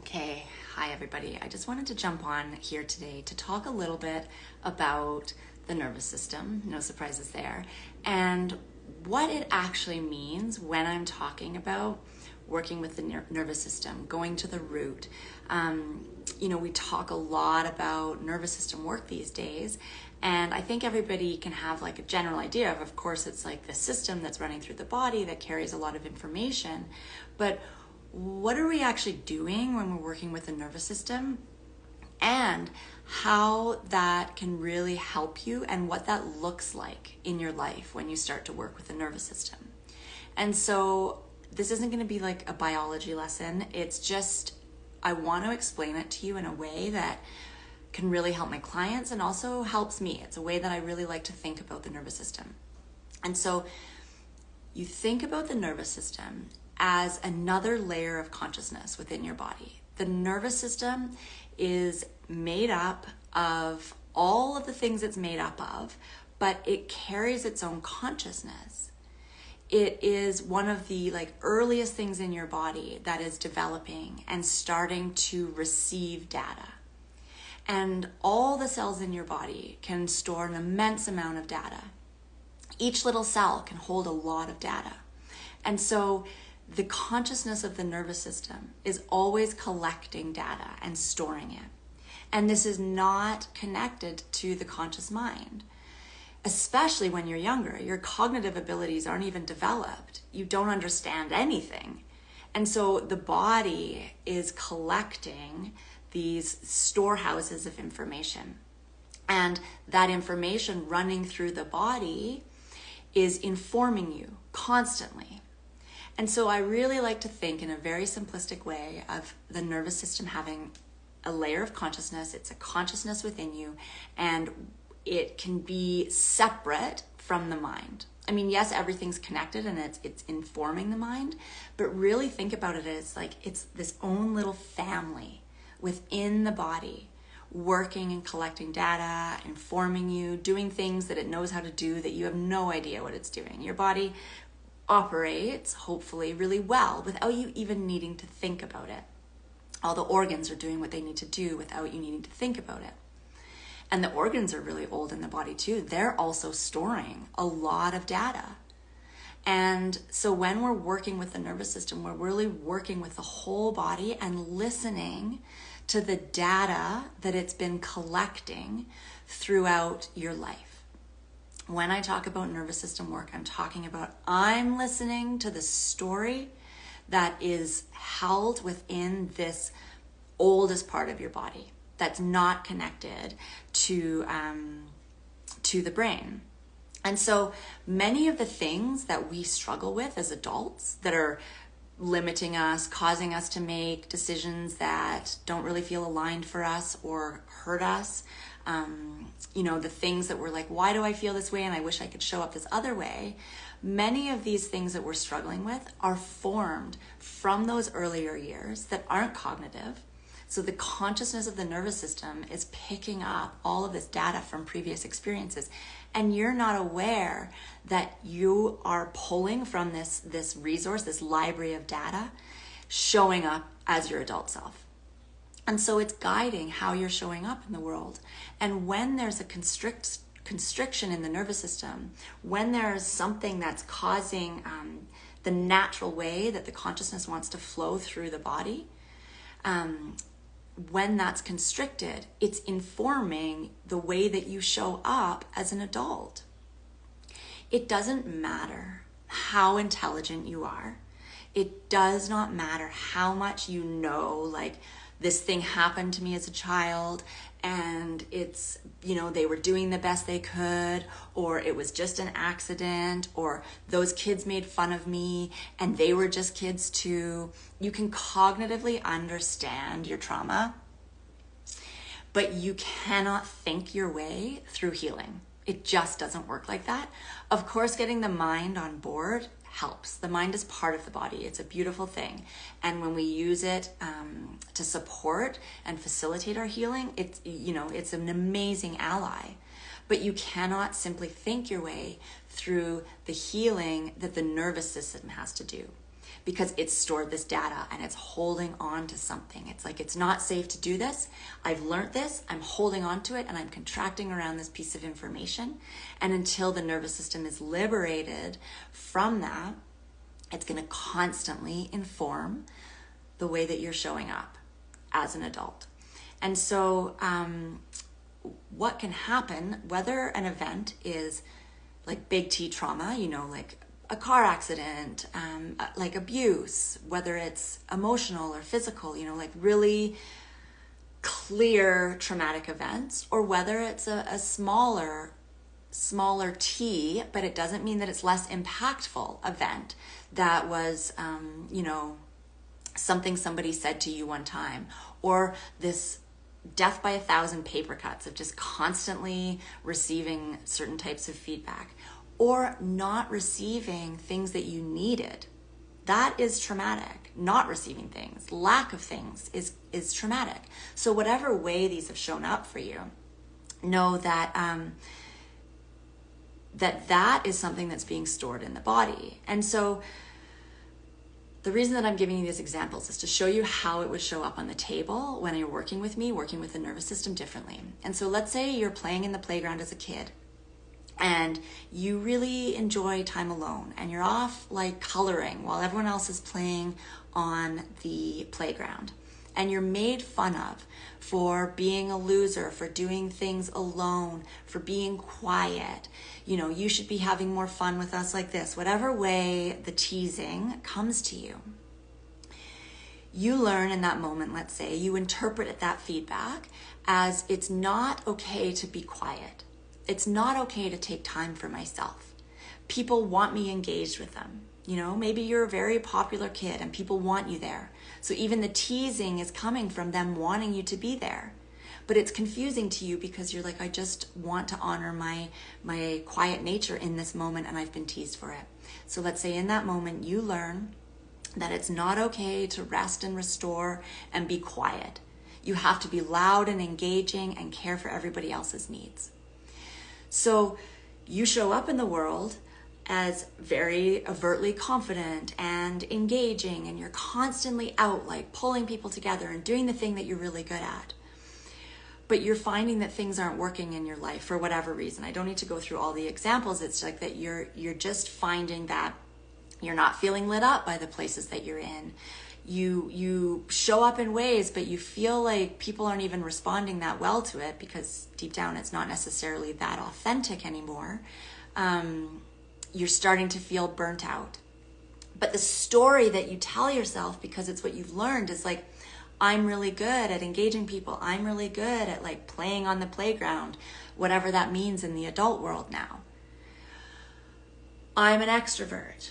Okay, hi everybody. I just wanted to jump on here today to talk a little bit about the nervous system, no surprises there, and what it actually means when I'm talking about working with the nervous system, going to the root. We talk a lot about nervous system work these days, and I think everybody can have like a general idea of course, it's like the system that's running through the body that carries a lot of information, but what are we actually doing when we're working with the nervous system, and how that can really help you and what that looks like in your life when you start to work with the nervous system. And so this isn't going to be like a biology lesson. It's just, I want to explain it to you in a way that can really help my clients and also helps me. It's a way that I really like to think about the nervous system. And so you think about the nervous system as another layer of consciousness within your body. The nervous system is made up of all of the things it's made up of, but it carries its own consciousness. It is one of the earliest things in your body that is developing and starting to receive data. And all the cells in your body can store an immense amount of data. Each little cell can hold a lot of data. And so the consciousness of the nervous system is always collecting data and storing it. And this is not connected to the conscious mind. Especially when you're younger, your cognitive abilities aren't even developed. You don't understand anything. And so the body is collecting these storehouses of information. And that information running through the body is informing you constantly. And so I really like to think in a very simplistic way of the nervous system having a layer of consciousness. It's a consciousness within you, and it can be separate from the mind. I mean, yes, everything's connected and it's informing the mind, but really think about it as it's this own little family within the body, working and collecting data, informing you, doing things that it knows how to do that you have no idea what it's doing. Your body operates, hopefully, really well without you even needing to think about it. All the organs are doing what they need to do without you needing to think about it. And the organs are really old in the body too. They're also storing a lot of data. And so when we're working with the nervous system, we're really working with the whole body and listening to the data that it's been collecting throughout your life. When I talk about nervous system work, I'm listening to the story that is held within this oldest part of your body that's not connected to the brain. And so many of the things that we struggle with as adults that are limiting us, causing us to make decisions that don't really feel aligned for us or hurt us, the things that we're like, why do I feel this way and I wish I could show up this other way? Many of these things that we're struggling with are formed from those earlier years that aren't cognitive. So the consciousness of the nervous system is picking up all of this data from previous experiences, and you're not aware that you are pulling from this resource, this library of data, showing up as your adult self. And so it's guiding how you're showing up in the world. And when there's a constriction in the nervous system, when there's something that's causing the natural way that the consciousness wants to flow through the body, when that's constricted, it's informing the way that you show up as an adult. It doesn't matter how intelligent you are. It does not matter how much you know, this thing happened to me as a child and it's, they were doing the best they could, or it was just an accident, or those kids made fun of me and they were just kids too. You can cognitively understand your trauma, but you cannot think your way through healing. It just doesn't work like that. Of course, getting the mind on board helps. The mind is part of the body. It's a beautiful thing. And when we use it to support and facilitate our healing, it's an amazing ally. But you cannot simply think your way through the healing that the nervous system has to do. because it's stored this data and it's holding on to something. It's like, it's not safe to do this. I've learned this, I'm holding on to it, and I'm contracting around this piece of information. And until the nervous system is liberated from that, it's going to constantly inform the way that you're showing up as an adult. And so what can happen, whether an event is like big T trauma, like a car accident, like abuse, whether it's emotional or physical, like really clear traumatic events, or whether it's a smaller T, but it doesn't mean that it's less impactful event that was, something somebody said to you one time, or this death by 1,000 paper cuts of just constantly receiving certain types of feedback, or not receiving things that you needed. That is traumatic. Not receiving things, lack of things is traumatic. So whatever way these have shown up for you, know that that is something that's being stored in the body. And so the reason that I'm giving you these examples is to show you how it would show up on the table when you're working with me, working with the nervous system differently. And so let's say you're playing in the playground as a kid and you really enjoy time alone and you're off like coloring while everyone else is playing on the playground. And you're made fun of for being a loser, for doing things alone, for being quiet. You should be having more fun with us like this. Whatever way the teasing comes to you. You learn in that moment, let's say, you interpret that feedback as it's not okay to be quiet. It's not okay to take time for myself. People want me engaged with them. Maybe you're a very popular kid and people want you there. So even the teasing is coming from them wanting you to be there. But it's confusing to you because you're like, I just want to honor my quiet nature in this moment, and I've been teased for it. So let's say in that moment you learn that it's not okay to rest and restore and be quiet. You have to be loud and engaging and care for everybody else's needs. So you show up in the world as very overtly confident and engaging, and you're constantly out like pulling people together and doing the thing that you're really good at. But you're finding that things aren't working in your life for whatever reason. I don't need to go through all the examples. It's like that you're just finding that you're not feeling lit up by the places that you're in. You show up in ways, but you feel like people aren't even responding that well to it because deep down it's not necessarily that authentic anymore. You're starting to feel burnt out. But the story that you tell yourself, because it's what you've learned, is like, I'm really good at engaging people. I'm really good at like playing on the playground, whatever that means in the adult world now. I'm an extrovert.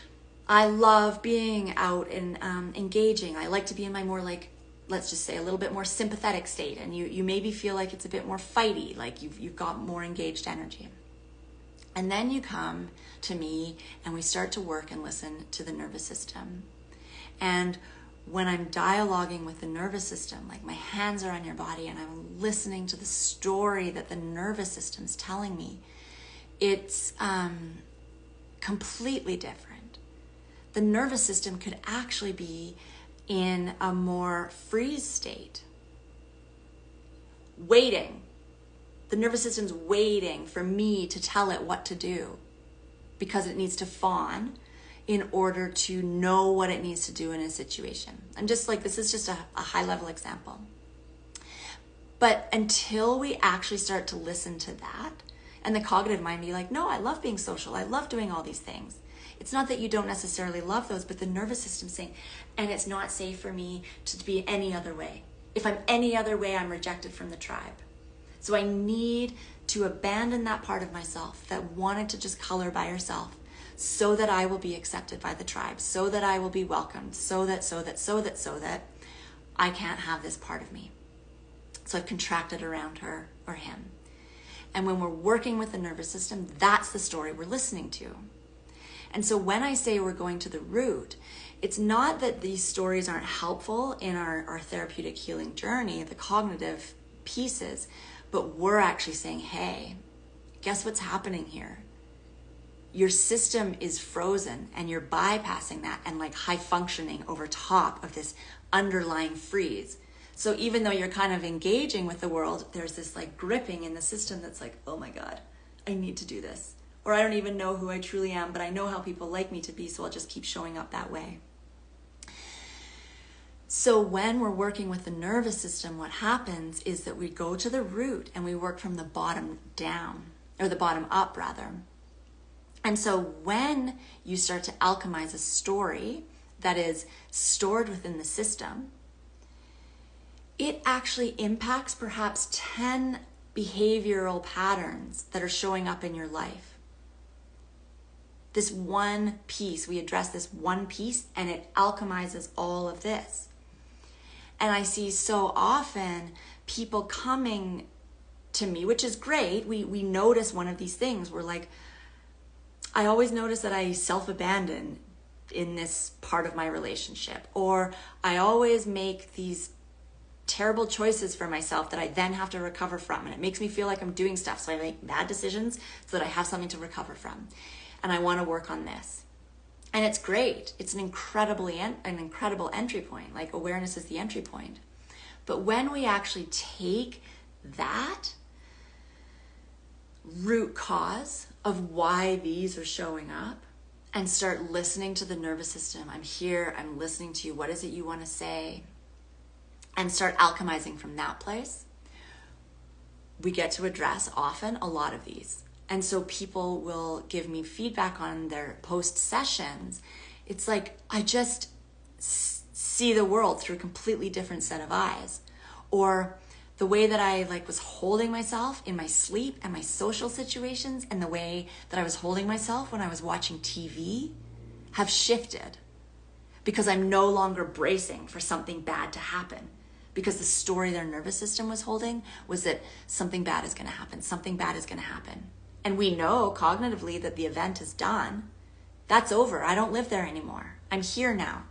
I love being out and engaging. I like to be in my more like, let's just say a little bit more sympathetic state. And you maybe feel like it's a bit more fighty, like you've got more engaged energy. And then you come to me and we start to work and listen to the nervous system. And when I'm dialoguing with the nervous system, like my hands are on your body and I'm listening to the story that the nervous system's telling me, it's completely different. The nervous system could actually be in a more freeze state, waiting. The nervous system's waiting for me to tell it what to do because it needs to fawn in order to know what it needs to do in a situation. I'm just like, this is just a high level example. But until we actually start to listen to that, and the cognitive mind be like, no, I love being social. I love doing all these things. It's not that you don't necessarily love those, but the nervous system's saying, and it's not safe for me to be any other way. If I'm any other way, I'm rejected from the tribe. So I need to abandon that part of myself that wanted to just color by herself so that I will be accepted by the tribe, so that I will be welcomed, so that I can't have this part of me. So I've contracted around her or him. And when we're working with the nervous system, that's the story we're listening to. And so when I say we're going to the root, it's not that these stories aren't helpful in our therapeutic healing journey, the cognitive pieces, but we're actually saying, hey, guess what's happening here? your system is frozen and you're bypassing that and like high functioning over top of this underlying freeze. So even though you're kind of engaging with the world, there's this like gripping in the system that's like, oh my God, I need to do this. Or I don't even know who I truly am, but I know how people like me to be, so I'll just keep showing up that way. So when we're working with the nervous system, what happens is that we go to the root and we work from the bottom down, or the bottom up rather. And so when you start to alchemize a story that is stored within the system, it actually impacts perhaps 10 behavioral patterns that are showing up in your life. This one piece, we address this one piece and it alchemizes all of this. And I see so often people coming to me, which is great. We notice one of these things. We're like, I always notice that I self-abandon in this part of my relationship, or I always make these terrible choices for myself that I then have to recover from, and it makes me feel like I'm doing stuff, so I make bad decisions so that I have something to recover from, and I want to work on this. And it's great. It's an incredible entry point. Like, awareness is the entry point. But when we actually take that root cause of why these are showing up and start listening to the nervous system, I'm here, I'm listening to you, what is it you want to say, and start alchemizing from that place, we get to address often a lot of these. And so people will give me feedback on their post sessions. It's like, I just see the world through a completely different set of eyes. Or the way that I was holding myself in my sleep and my social situations, and the way that I was holding myself when I was watching TV have shifted, because I'm no longer bracing for something bad to happen. Because the story their nervous system was holding was that something bad is going to happen. Something bad is going to happen. And we know cognitively that the event is done. That's over. I don't live there anymore. I'm here now.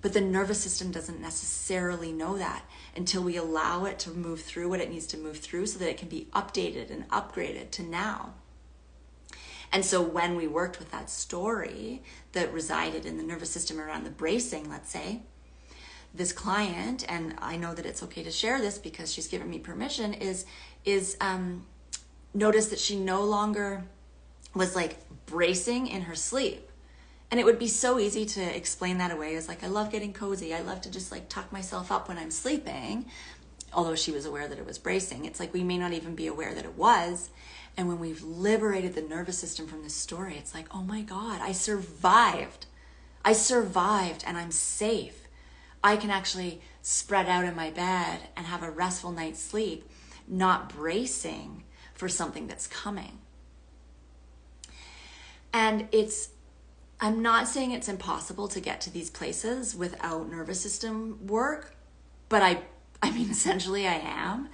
But the nervous system doesn't necessarily know that until we allow it to move through what it needs to move through so that it can be updated and upgraded to now. And so when we worked with that story that resided in the nervous system around the bracing, let's say, this client, and I know that it's okay to share this because she's given me permission, is noticed that she no longer was like bracing in her sleep. And it would be so easy to explain that away as like, I love getting cozy. I love to just like tuck myself up when I'm sleeping. Although she was aware that it was bracing. It's like we may not even be aware that it was. And when we've liberated the nervous system from this story, it's like, oh my God, I survived. I survived and I'm safe. I can actually spread out in my bed and have a restful night's sleep, not bracing for something that's coming. And I'm not saying it's impossible to get to these places without nervous system work, but I mean, essentially I am.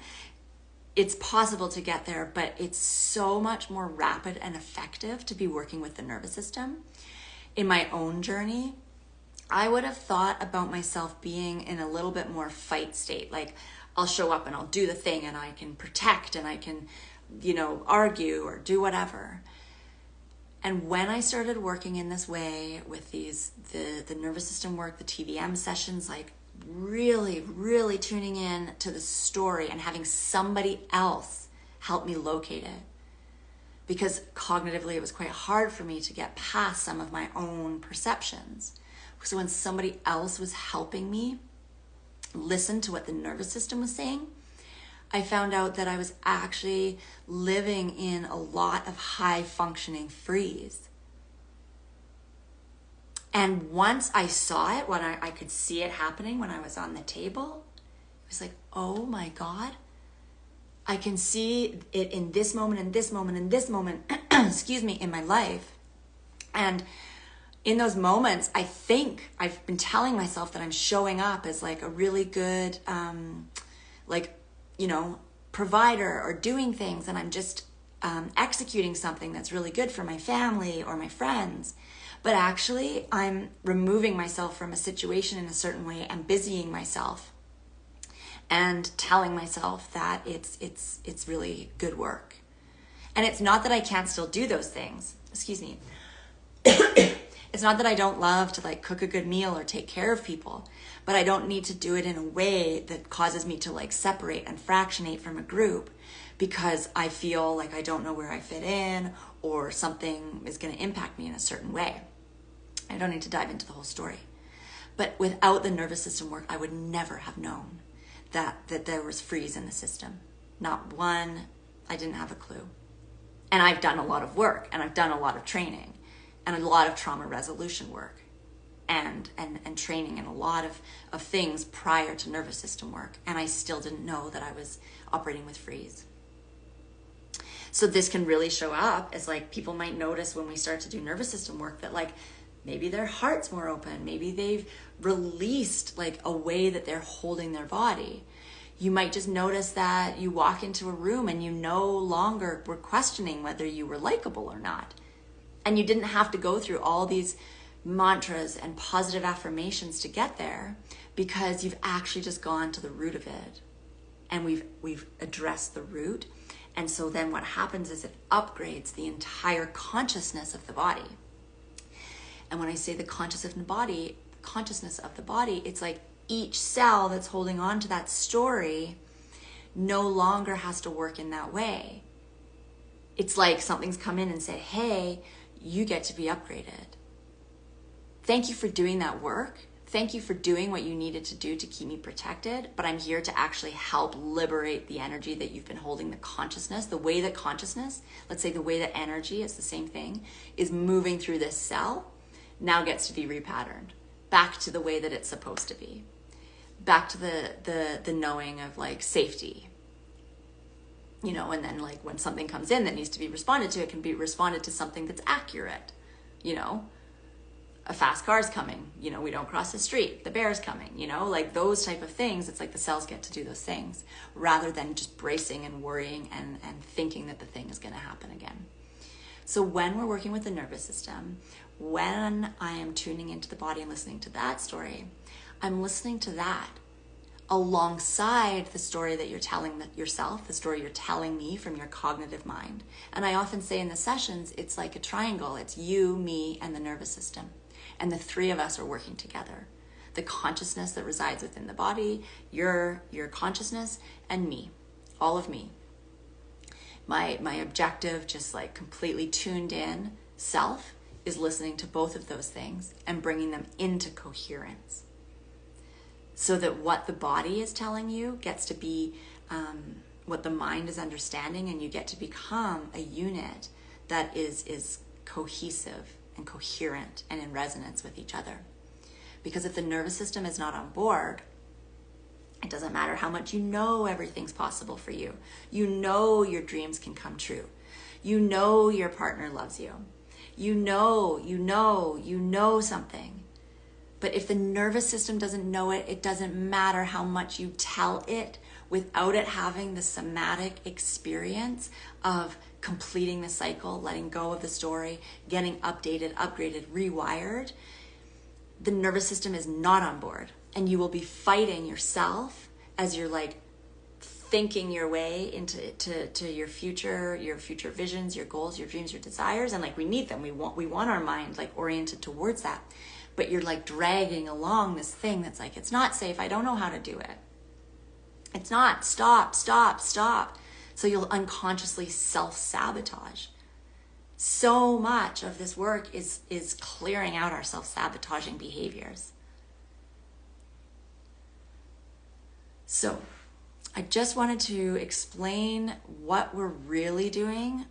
It's possible to get there, but it's so much more rapid and effective to be working with the nervous system. In my own journey, I would have thought about myself being in a little bit more fight state. Like, I'll show up and I'll do the thing and I can protect and I can, argue or do whatever. And when I started working in this way with the nervous system work, the TVM sessions, like really, really tuning in to the story and having somebody else help me locate it. Because cognitively, it was quite hard for me to get past some of my own perceptions. So when somebody else was helping me listen to what the nervous system was saying, I found out that I was actually living in a lot of high functioning freeze. And once I saw it, when I could see it happening when I was on the table, it was like, oh my God, I can see it in this moment, in this moment, in this moment, excuse me, in my life. And in those moments, I think I've been telling myself that I'm showing up as like a really good, provider or doing things, and I'm just executing something that's really good for my family or my friends. But actually, I'm removing myself from a situation in a certain way and busying myself and telling myself that it's really good work. And it's not that I can't still do those things. excuse me, it's not that I don't love to like cook a good meal or take care of people, but I don't need to do it in a way that causes me to like separate and fractionate from a group because I feel like I don't know where I fit in or something is going to impact me in a certain way. I don't need to dive into the whole story. But without the nervous system work, I would never have known that there was freeze in the system. Not one, I didn't have a clue. And I've done a lot of work and I've done a lot of training and a lot of trauma resolution work and training and a lot of things prior to nervous system work. And I still didn't know that I was operating with freeze. So this can really show up as like people might notice when we start to do nervous system work that like maybe their heart's more open. Maybe they've released like a way that they're holding their body. You might just notice that you walk into a room and you no longer were questioning whether you were likable or not. And you didn't have to go through all these mantras and positive affirmations to get there because you've actually just gone to the root of it. And we've addressed the root. And so then what happens is it upgrades the entire consciousness of the body. And when I say the consciousness of the body, it's like each cell that's holding on to that story no longer has to work in that way. It's like something's come in and said, hey, you get to be upgraded. Thank you for doing that work. Thank you for doing what you needed to do to keep me protected, but I'm here to actually help liberate the energy that you've been holding, the consciousness, the way that consciousness, let's say the way that energy, is the same thing, is moving through this cell, now gets to be repatterned back to the way that it's supposed to be, back to the knowing of like safety, you know, and then like when something comes in that needs to be responded to, it can be responded to something that's accurate, you know. A fast car's coming, you know, we don't cross the street, the bear's coming, you know, like those type of things. It's like the cells get to do those things rather than just bracing and worrying and thinking that the thing is going to happen again. So when we're working with the nervous system, when I am tuning into the body and listening to that story, I'm listening to that alongside the story that you're telling yourself, the story you're telling me from your cognitive mind. And I often say in the sessions, it's like a triangle. It's you, me, and the nervous system. And the three of us are working together. The consciousness that resides within the body, your consciousness, and me, all of me. My objective, just like completely tuned in self, is listening to both of those things and bringing them into coherence. So that what the body is telling you gets to be what the mind is understanding, and you get to become a unit that is cohesive and coherent and in resonance with each other. Because if the nervous system is not on board, it doesn't matter how much you know everything's possible for you. You know your dreams can come true. You know your partner loves you. You know something. But if the nervous system doesn't know it, it doesn't matter how much you tell it without it having the somatic experience of completing the cycle, letting go of the story, getting updated, upgraded, rewired. The nervous system is not on board, and you will be fighting yourself as you're like thinking your way into your future visions, your goals, your dreams, your desires. And like we need them. We want our mind like oriented towards that. But you're like dragging along this thing that's like, it's not safe. I don't know how to do it. It's not. Stop. So you'll unconsciously self-sabotage. So much of this work is clearing out our self-sabotaging behaviors. So I just wanted to explain what we're really doing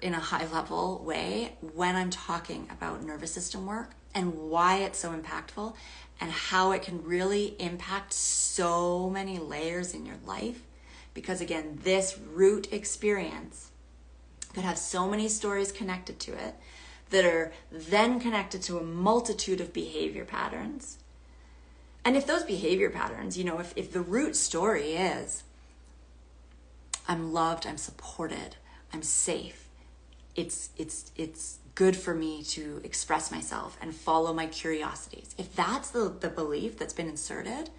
in a high-level way when I'm talking about nervous system work and why it's so impactful and how it can really impact so many layers in your life. Because again, this root experience could have so many stories connected to it that are then connected to a multitude of behavior patterns. And if those behavior patterns, you know, if the root story is, I'm loved, I'm supported, I'm safe, it's good for me to express myself and follow my curiosities. If that's the belief that's been inserted,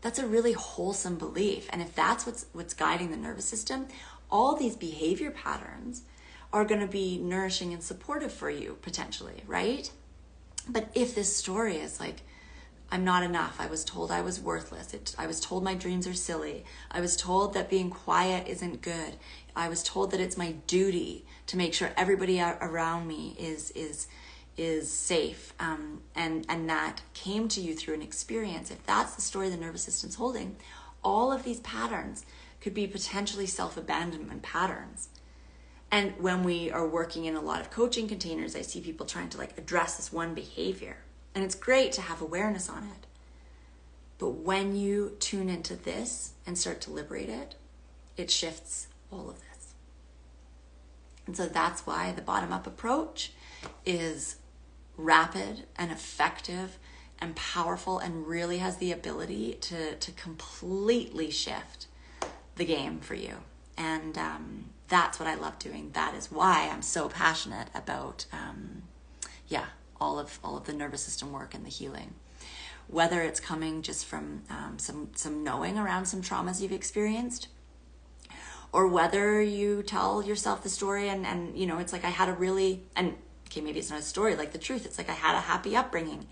that's a really wholesome belief. And if that's what's guiding the nervous system, all these behavior patterns are going to be nourishing and supportive for you potentially, right? But if this story is like, I'm not enough, I was told I was worthless, I was told my dreams are silly, I was told that being quiet isn't good, I was told that it's my duty to make sure everybody around me is safe, and that came to you through an experience, if that's the story the nervous system's holding, all of these patterns could be potentially self-abandonment patterns. And when we are working in a lot of coaching containers, I see people trying to like address this one behavior. And it's great to have awareness on it. But when you tune into this and start to liberate it, it shifts all of this. And so that's why the bottom-up approach is rapid and effective and powerful and really has the ability to completely shift the game for you. And that's what I love doing. That is why I'm so passionate about, all of the nervous system work and the healing. Whether it's coming just from some knowing around some traumas you've experienced, or whether you tell yourself the story and you know, it's like I had a really, and okay, maybe it's not a story, like the truth. It's like I had a happy upbringing.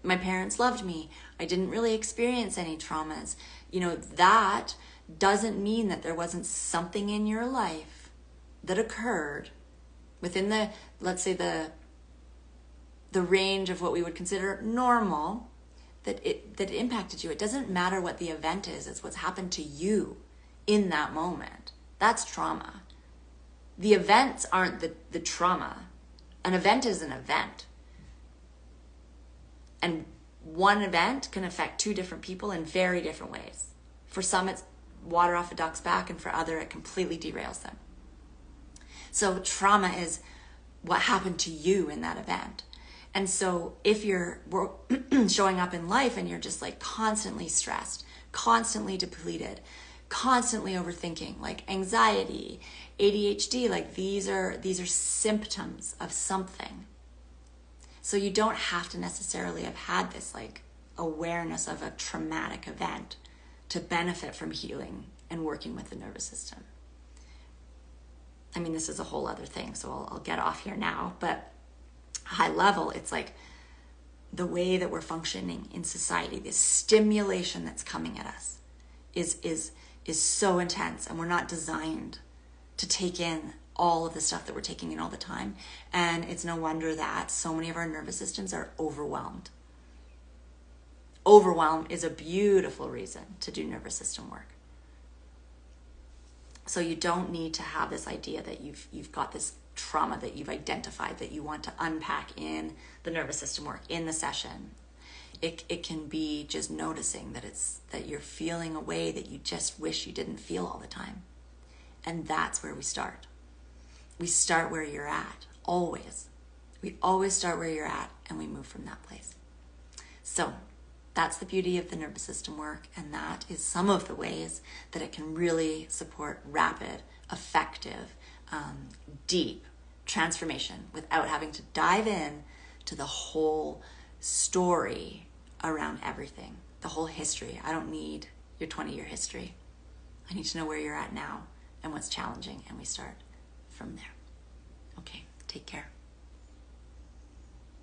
My parents loved me. I didn't really experience any traumas. You know, that doesn't mean that there wasn't something in your life that occurred within the, let's say the range of what we would consider normal, that it impacted you. It doesn't matter what the event is, it's what's happened to you in that moment. That's trauma. The events aren't the trauma. An event is an event. And one event can affect two different people in very different ways. For some, it's water off a duck's back, and for other, it completely derails them. So trauma is what happened to you in that event. And so if you're showing up in life and you're just like constantly stressed, constantly depleted, constantly overthinking, like anxiety, ADHD, like these are symptoms of something. So you don't have to necessarily have had this like awareness of a traumatic event to benefit from healing and working with the nervous system. I mean, this is a whole other thing, so I'll get off here now, but high level, it's like the way that we're functioning in society, this stimulation that's coming at us is so intense, and we're not designed to take in all of the stuff that we're taking in all the time. And it's no wonder that so many of our nervous systems are overwhelmed. Overwhelm is a beautiful reason to do nervous system work. So you don't need to have this idea that you've got this trauma that you've identified that you want to unpack in the nervous system work in the session. It can be just noticing that you're feeling a way that you just wish you didn't feel all the time. And that's where we start. We start where you're at, always. We always start where you're at, and we move from that place. So that's the beauty of the nervous system work, and that is some of the ways that it can really support rapid, effective, deep transformation without having to dive in to the whole story around everything, the whole history. I don't need your 20-year history. I need to know where you're at now and what's challenging, and we start from there. Okay, take care.